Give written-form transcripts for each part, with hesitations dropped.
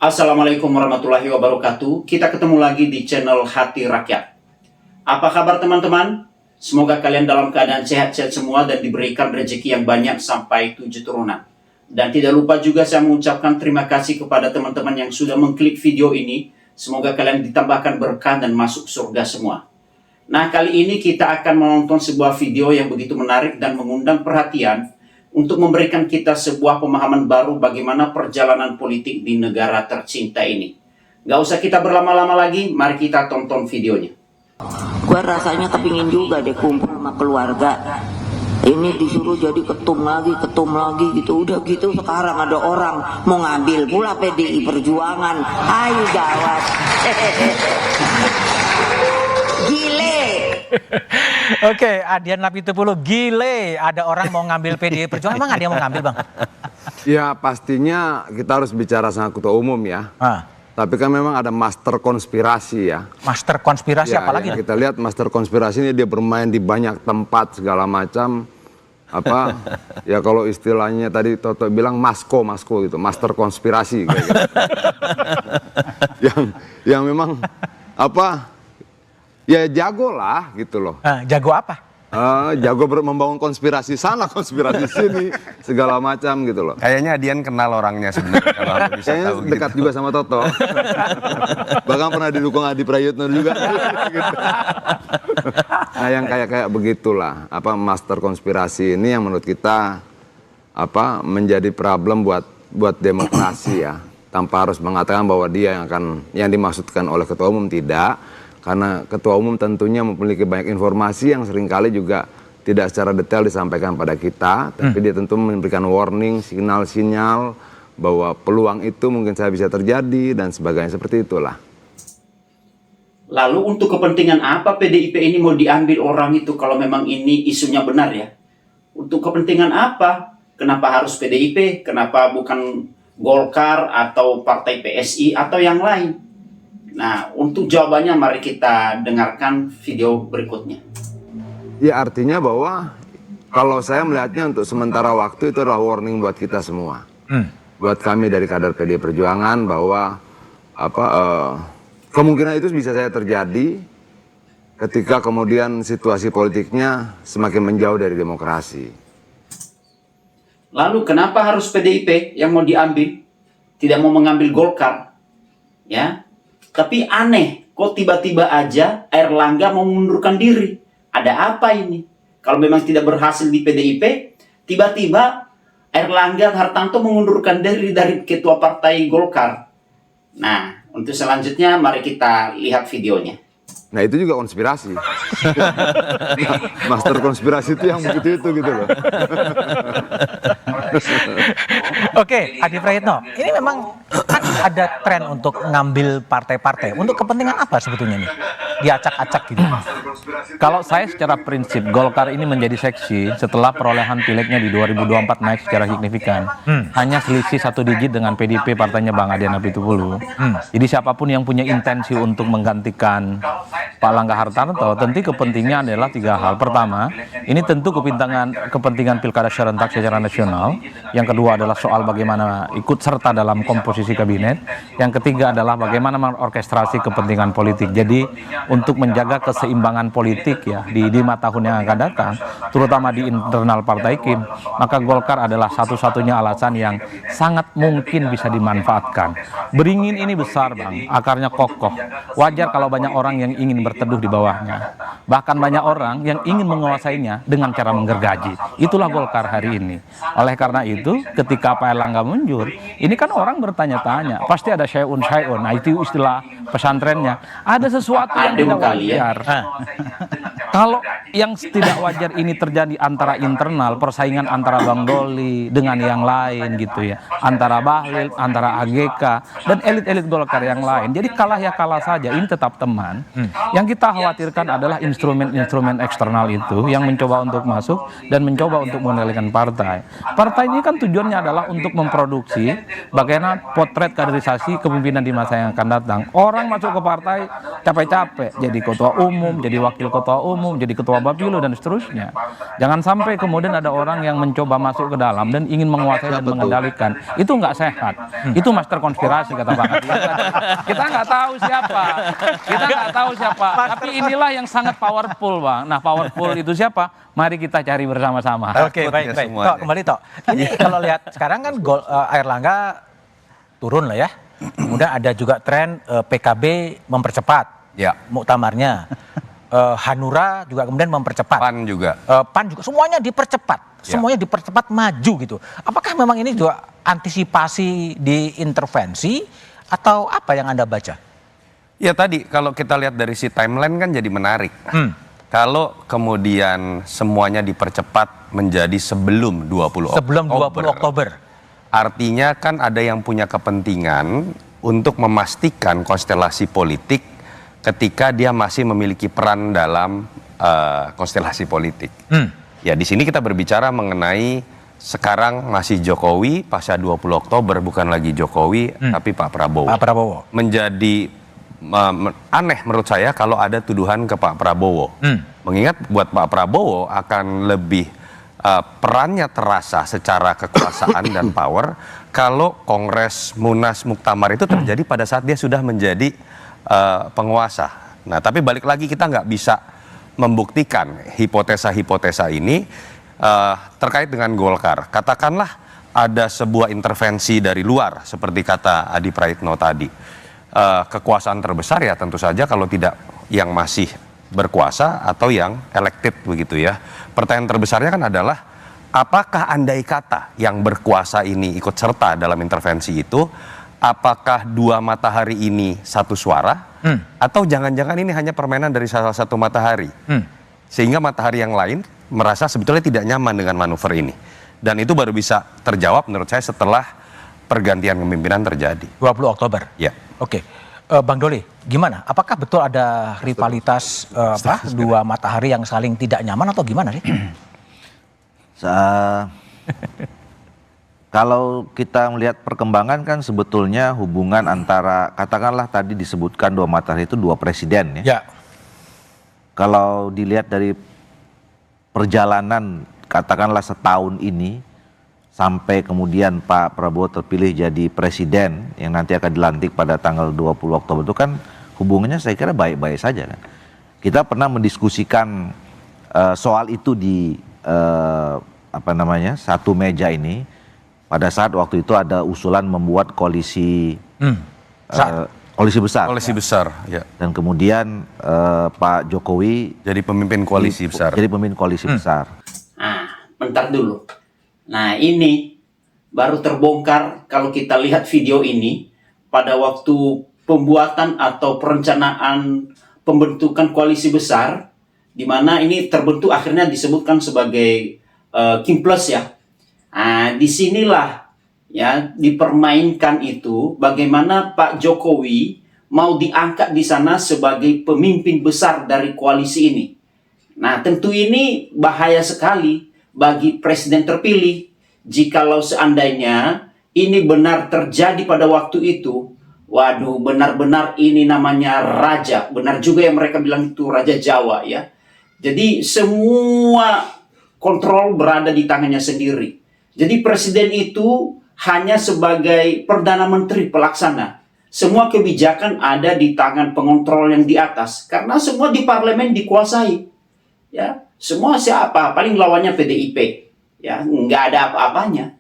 Assalamualaikum warahmatullahi wabarakatuh. Kita ketemu lagi di channel Hati Rakyat. Apa kabar teman-teman? Semoga kalian dalam keadaan sehat-sehat semua dan diberikan rezeki yang banyak sampai 7 turunan. Dan tidak lupa juga saya mengucapkan terima kasih kepada teman-teman yang sudah mengklik video ini. Semoga kalian ditambahkan berkah dan masuk surga semua. Nah, kali ini kita akan menonton sebuah video yang begitu menarik dan mengundang perhatian untuk memberikan kita sebuah pemahaman baru bagaimana perjalanan politik di negara tercinta ini. Gak usah kita berlama-lama lagi, mari kita tonton videonya. Gue rasanya kepingin juga deh kumpul sama keluarga. Ini disuruh jadi ketum lagi gitu. Udah gitu sekarang ada orang mau ngambil pula PDI Perjuangan. Ayo gawat. Gile. Oke, Adian Napitupulu, gile. Ada orang mau ngambil PDI Perjuangan, emang ada yang mau ngambil, Bang? Ya pastinya kita harus bicara sama ketua umum ya. Tapi kan memang ada master konspirasi ya. Master konspirasi Ya, apalagi? kita lihat master konspirasi ini dia bermain di banyak tempat segala macam. Apa ya kalau istilahnya tadi Toto bilang masko gitu, master konspirasi kayak gitu. yang memang apa? Ya jago lah gitu loh. Jago apa? Jago membangun konspirasi sana, konspirasi sini, segala macam gitu loh. Kayaknya Adian kenal orangnya sebenarnya. Kalau aku bisa Kayaknya tahu dekat gitu. juga sama Toto. Bahkan pernah didukung Adi Prayitno juga. Gitu. Nah yang kayak begitulah, apa master konspirasi ini yang menurut kita apa menjadi problem buat demokrasi ya. Tanpa harus mengatakan bahwa dia yang dimaksudkan oleh ketua umum tidak. Karena ketua umum tentunya memiliki banyak informasi yang seringkali juga tidak secara detail disampaikan pada kita. Tapi dia tentu memberikan warning, sinyal-sinyal bahwa peluang itu mungkin saya bisa terjadi dan sebagainya seperti itulah. Lalu untuk kepentingan apa PDIP ini mau diambil orang itu kalau memang ini isunya benar ya? Untuk kepentingan apa? Kenapa harus PDIP? Kenapa bukan Golkar atau Partai PSI atau yang lain? Nah, untuk jawabannya mari kita dengarkan video berikutnya. Ya artinya bahwa kalau saya melihatnya untuk sementara waktu itu adalah warning buat kita semua. Buat kami dari kader PDI Perjuangan bahwa kemungkinan itu bisa saya terjadi ketika kemudian situasi politiknya semakin menjauh dari demokrasi. Lalu kenapa harus PDIP yang mau diambil? Tidak mau mengambil Golkar? Ya. Tapi aneh, kok tiba-tiba aja Airlangga mau mengundurkan diri? Ada apa ini? Kalau memang tidak berhasil di PDIP, tiba-tiba Airlangga Hartanto mengundurkan diri dari ketua partai Golkar. Nah, untuk selanjutnya mari kita lihat videonya. Nah itu juga konspirasi. Master konspirasi itu yang begitu itu gitu loh. Oke, Adi Prayitno, ini memang kan ada tren untuk ngambil partai-partai. Untuk kepentingan apa sebetulnya nih? Diacak-acak gitu. Kalau saya secara prinsip Golkar ini menjadi seksi setelah perolehan pileknya di 2024 naik secara signifikan. Hanya selisih 1 digit dengan PDIP partainya Bang Adian Napitupulu. Jadi siapapun yang punya intensi untuk menggantikan Pak Langga Hartarto, tentu kepentingannya adalah 3 hal. Pertama, ini tentu kepentingan pilkada serentak secara nasional. Yang kedua adalah soal bagaimana ikut serta dalam komposisi kabinet. Yang ketiga adalah bagaimana mengorkestrasi kepentingan politik. Jadi untuk menjaga keseimbangan politik ya di 5 tahun yang akan datang, terutama di internal Partai Kim, maka Golkar adalah satu-satunya alasan yang sangat mungkin bisa dimanfaatkan. Beringin ini besar Bang, akarnya kokoh. Wajar kalau banyak orang yang ingin berteduh di bawahnya. Bahkan banyak orang yang ingin menguasainya dengan cara menggergaji. Itulah Golkar hari ini. Oleh karena itu, ketika Pak Erlangga mundur, ini kan orang bertanya-tanya, pasti ada syai'un. Nah itu istilah pesantrennya. Ada sesuatu yang tidak wajar. Kalau yang tidak wajar ini terjadi antara internal, persaingan antara Bang Doli dengan yang lain gitu ya, antara Bahlil, antara AGK dan elit-elit Golkar yang lain. Jadi kalah ya kalah saja, ini tetap teman. Yang kita khawatirkan adalah instrumen-instrumen eksternal itu yang mencoba untuk masuk dan mencoba untuk mengendalikan partai. Partai ini kan tujuannya adalah untuk memproduksi bagaimana potret kaderisasi kepemimpinan di masa yang akan datang. Orang masuk ke partai capek-capek, jadi ketua umum, jadi wakil ketua umum, umum, jadi ketua Bapilu dan seterusnya. Jangan sampai kemudian ada orang yang mencoba masuk ke dalam dan ingin menguasai dan mengendalikan. Itu nggak sehat. Itu master konspirasi kata Bang Adi. Kita nggak tahu siapa. Kita nggak tahu siapa. Tapi inilah yang sangat powerful, Bang. Nah, powerful itu siapa? Mari kita cari bersama-sama. Oke, baik. semuanya. Tok, kembali Tok. Ini kalau lihat sekarang kan Airlangga turun lah ya. Kemudian ada juga tren PKB mempercepat Ya. muktamarnya. Hanura juga kemudian mempercepat. PAN juga. PAN juga semuanya dipercepat. Ya. Semuanya dipercepat maju gitu. Apakah memang ini juga antisipasi di intervensi atau apa yang Anda baca? Ya tadi kalau kita lihat dari si timeline kan jadi menarik. Kalau kemudian semuanya dipercepat menjadi sebelum 20 Sebelum 20 Oktober. Artinya kan ada yang punya kepentingan untuk memastikan konstelasi politik ketika dia masih memiliki peran dalam konstelasi politik. Ya di sini kita berbicara mengenai sekarang masih Jokowi, pasca 20 Oktober bukan lagi Jokowi tapi Pak Prabowo. Pak Prabowo. Menjadi aneh menurut saya kalau ada tuduhan ke Pak Prabowo. Mengingat buat Pak Prabowo akan lebih perannya terasa secara kekuasaan dan power kalau Kongres Munas Muktamar itu terjadi pada saat dia sudah menjadi penguasa. Nah tapi balik lagi kita nggak bisa membuktikan hipotesa-hipotesa ini terkait dengan Golkar. Katakanlah ada sebuah intervensi dari luar seperti kata Adi Praitno tadi. Kekuasaan terbesar ya tentu saja kalau tidak yang masih berkuasa atau yang elected begitu ya. Pertanyaan terbesarnya kan adalah apakah andai kata yang berkuasa ini ikut serta dalam intervensi itu, apakah dua matahari ini satu suara atau jangan-jangan ini hanya permainan dari salah satu matahari sehingga matahari yang lain merasa sebetulnya tidak nyaman dengan manuver ini, dan itu baru bisa terjawab menurut saya setelah pergantian kepemimpinan terjadi 20 Oktober. ya. Oke, Bang Doli, gimana? Apakah betul ada rivalitas dua matahari yang saling tidak nyaman atau gimana sih? Kalau kita melihat perkembangan kan sebetulnya hubungan antara katakanlah tadi disebutkan dua matahari itu dua presiden ya. Ya. Kalau dilihat dari perjalanan katakanlah setahun ini sampai kemudian Pak Prabowo terpilih jadi presiden yang nanti akan dilantik pada tanggal 20 Oktober itu kan hubungannya saya kira baik-baik saja kan. Kita pernah mendiskusikan soal itu di satu meja ini pada saat waktu itu ada usulan membuat koalisi besar. Koalisi besar ya. Dan kemudian Pak Jokowi Jadi pemimpin koalisi besar. jadi pemimpin koalisi besar. Bentar dulu. Nah ini baru terbongkar kalau kita lihat video ini pada waktu pembuatan atau perencanaan pembentukan koalisi besar, di mana ini terbentuk akhirnya disebutkan sebagai Kim Plus ya. Nah disinilah ya dipermainkan itu bagaimana Pak Jokowi mau diangkat di sana sebagai pemimpin besar dari koalisi ini. Nah tentu ini bahaya sekali bagi presiden terpilih. Jikalau seandainya ini benar terjadi pada waktu itu, waduh benar-benar ini namanya raja. Benar juga yang mereka bilang itu Raja Jawa ya. Jadi semua kontrol berada di tangannya sendiri. Jadi presiden itu hanya sebagai Perdana Menteri pelaksana. Semua kebijakan ada di tangan pengontrol yang di atas. Karena semua di parlemen dikuasai. Ya, semua siapa? Paling lawannya PDIP. Ya, nggak ada apa-apanya.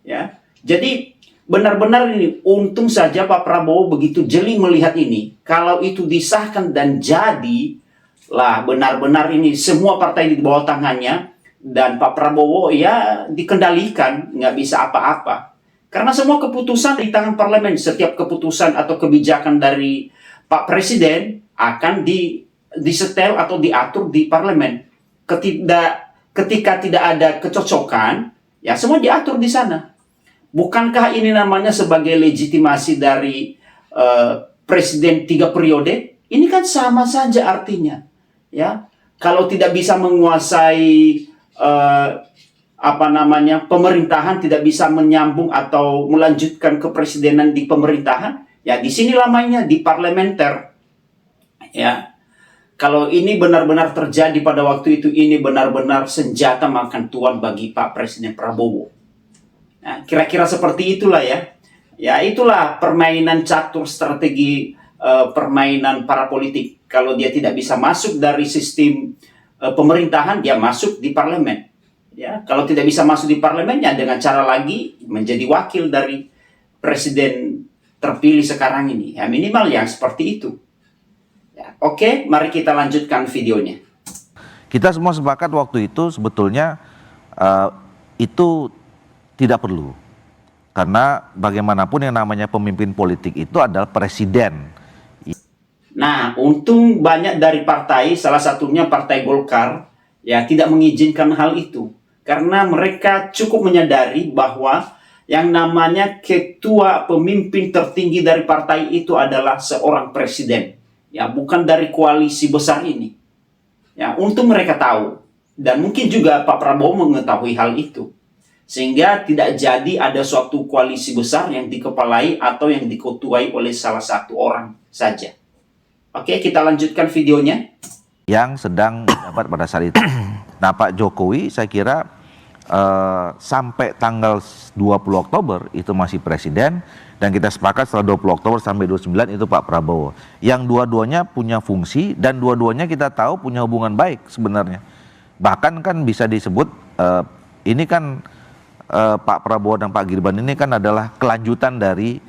Ya, jadi benar-benar ini untung saja Pak Prabowo begitu jeli melihat ini. Kalau itu disahkan dan jadi, lah benar-benar ini semua partai di bawah tangannya dan Pak Prabowo ya dikendalikan, nggak bisa apa-apa. Karena semua keputusan di tangan parlemen, setiap keputusan atau kebijakan dari Pak Presiden akan disetel atau diatur di parlemen. Ketika tidak ada kecocokan, ya semua diatur di sana. Bukankah ini namanya sebagai legitimasi dari presiden 3 periode? Ini kan sama saja artinya, ya. Kalau tidak bisa menguasai pemerintahan, tidak bisa menyambung atau melanjutkan kepresidenan di pemerintahan, ya di sini lamanya di parlementer, ya. kalau ini benar-benar terjadi pada waktu itu, ini benar-benar senjata makan tuan bagi Pak Presiden Prabowo. Nah, kira-kira seperti itulah ya. Ya, itulah permainan catur strategi permainan para politik. Kalau dia tidak bisa masuk dari sistem pemerintahan, dia masuk di parlemen. Ya, kalau tidak bisa masuk di parlemennya, dengan cara lagi menjadi wakil dari presiden terpilih sekarang ini. Ya, minimal yang seperti itu. Ya, oke, mari kita lanjutkan videonya. Kita semua sepakat waktu itu sebetulnya itu tidak perlu. Karena bagaimanapun yang namanya pemimpin politik itu adalah presiden. Nah, untung banyak dari partai, salah satunya Partai Golkar, ya tidak mengizinkan hal itu. Karena mereka cukup menyadari bahwa yang namanya ketua pemimpin tertinggi dari partai itu adalah seorang presiden. Ya, bukan dari koalisi besar ini. Ya, untung mereka tahu. Dan mungkin juga Pak Prabowo mengetahui hal itu. Sehingga tidak jadi ada suatu koalisi besar yang dikepalai atau yang diketuai oleh salah satu orang saja. Oke, kita lanjutkan videonya. Yang sedang menjabat pada saat itu. Nah, Pak Jokowi saya kira sampai tanggal 20 Oktober itu masih presiden, dan kita sepakat setelah 20 Oktober sampai 29 itu Pak Prabowo. Yang dua-duanya punya fungsi dan dua-duanya kita tahu punya hubungan baik sebenarnya. Bahkan kan bisa disebut ini kan Pak Prabowo dan Pak Gibran ini kan adalah kelanjutan dari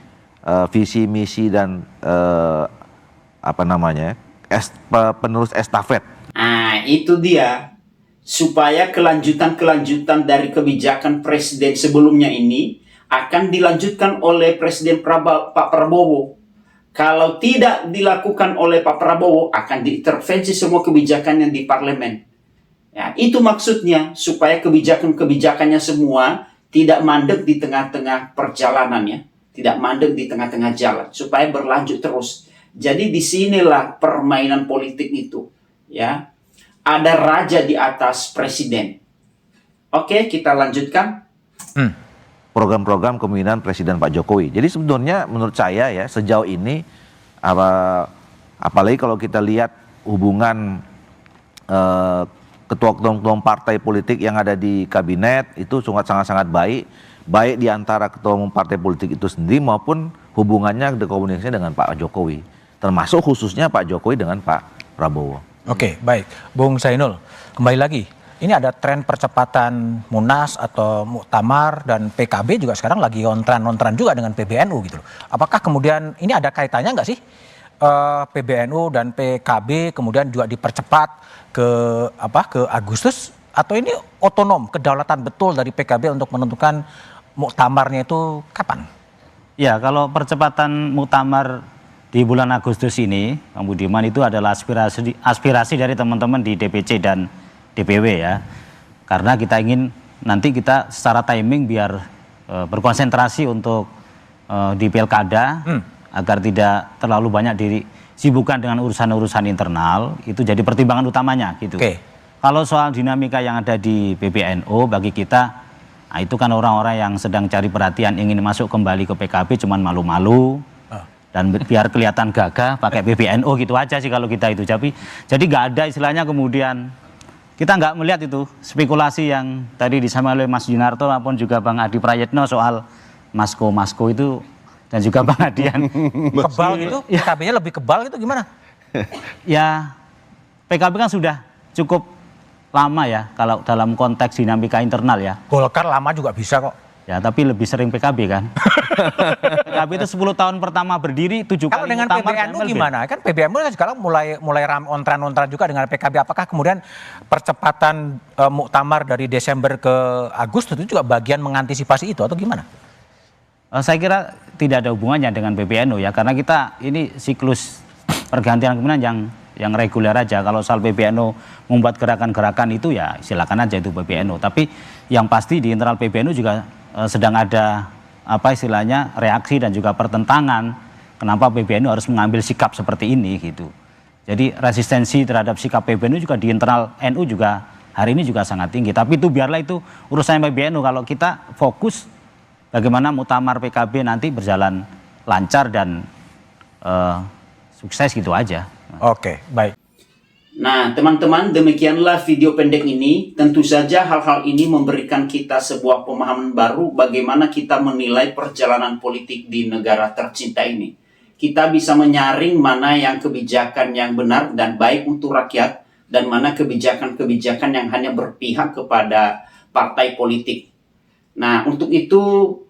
visi misi dan penerus estafet. Nah, itu dia. Supaya kelanjutan-kelanjutan dari kebijakan presiden sebelumnya ini akan dilanjutkan oleh Presiden Pak Prabowo. Kalau tidak dilakukan oleh Pak Prabowo, akan diintervensi semua kebijakannya di parlemen. Ya, itu maksudnya, supaya kebijakan-kebijakannya semua tidak mandek di tengah-tengah perjalanannya, tidak mandek di tengah-tengah jalan, supaya berlanjut terus. Jadi disinilah permainan politik itu, ya. Ada raja di atas presiden. Oke, kita lanjutkan. Program-program kepemimpinan Presiden Pak Jokowi. Jadi sebetulnya menurut saya ya sejauh ini apalagi kalau kita lihat hubungan ketua-ketua partai politik yang ada di kabinet itu sangat-sangat baik di antara ketua umum partai politik itu sendiri maupun hubungannya komunikasinya dengan Pak Jokowi, termasuk khususnya Pak Jokowi dengan Pak Prabowo. Oke, baik. Bung Zainul, kembali lagi. Ini ada tren percepatan Munas atau Muktamar, dan PKB juga sekarang lagi ontran juga dengan PBNU gitu loh. Apakah kemudian ini ada kaitannya nggak sih? PBNU dan PKB kemudian juga dipercepat ke Agustus, atau ini otonom, kedaulatan betul dari PKB untuk menentukan Muktamarnya itu kapan? Ya, kalau percepatan Muktamar di bulan Agustus ini, Bang Budiman, itu adalah aspirasi dari teman-teman di DPC dan DPW ya. Karena kita ingin nanti kita secara timing biar berkonsentrasi untuk di Pilkada, agar tidak terlalu banyak disibukkan dengan urusan-urusan internal, itu jadi pertimbangan utamanya gitu. Kalau soal dinamika yang ada di PBNU, bagi kita, nah itu kan orang-orang yang sedang cari perhatian, ingin masuk kembali ke PKB cuman malu-malu. Dan biar kelihatan gagah pakai PBNU gitu aja sih kalau kita itu. Jadi nggak ada istilahnya kemudian kita nggak melihat itu spekulasi yang tadi disampaikan oleh Mas Junarto maupun juga Bang Adi Prayitno soal Masko itu, dan juga Bang Adian. Kebal gitu? PKB-nya lebih kebal gitu gimana? Ya PKB kan sudah cukup lama ya kalau dalam konteks dinamika internal ya. Golkar lama juga bisa kok. Ya, tapi lebih sering PKB kan. PKB itu 10 tahun pertama berdiri, 7 kali Kalau dengan PBNU gimana? Kan PBNU kan sekarang mulai ontran juga dengan PKB. Apakah kemudian percepatan Muktamar dari Desember ke Agustus itu juga bagian mengantisipasi itu atau gimana? Saya kira tidak ada hubungannya dengan PBNU ya, karena kita ini siklus pergantian kepemimpinan yang reguler aja. Kalau soal PBNU membuat gerakan-gerakan itu ya silakan aja itu PBNU. Tapi yang pasti di internal PBNU juga sedang ada istilahnya reaksi dan juga pertentangan kenapa PBNU harus mengambil sikap seperti ini gitu. Jadi resistensi terhadap sikap PBNU juga di internal NU juga hari ini juga sangat tinggi. Tapi itu biarlah itu urusan PBNU. Kalau kita fokus bagaimana Muktamar PKB nanti berjalan lancar dan sukses gitu aja. Oke, baik. Nah, teman-teman, demikianlah video pendek ini. Tentu saja hal-hal ini memberikan kita sebuah pemahaman baru bagaimana kita menilai perjalanan politik di negara tercinta ini. Kita bisa menyaring mana yang kebijakan yang benar dan baik untuk rakyat, dan mana kebijakan-kebijakan yang hanya berpihak kepada partai politik. Nah, untuk itu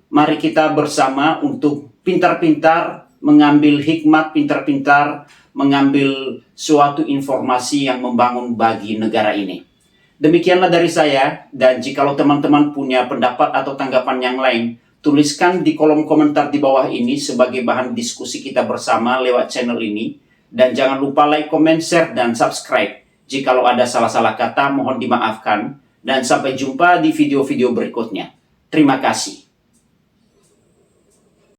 mari kita bersama untuk pintar-pintar mengambil hikmat, pintar-pintar mengambil suatu informasi yang membangun bagi negara ini. Demikianlah dari saya, dan jikalau teman-teman punya pendapat atau tanggapan yang lain, tuliskan di kolom komentar di bawah ini sebagai bahan diskusi kita bersama lewat channel ini. Dan jangan lupa like, comment, share, dan subscribe. Jikalau ada salah-salah kata, mohon dimaafkan. Dan sampai jumpa di video-video berikutnya. Terima kasih.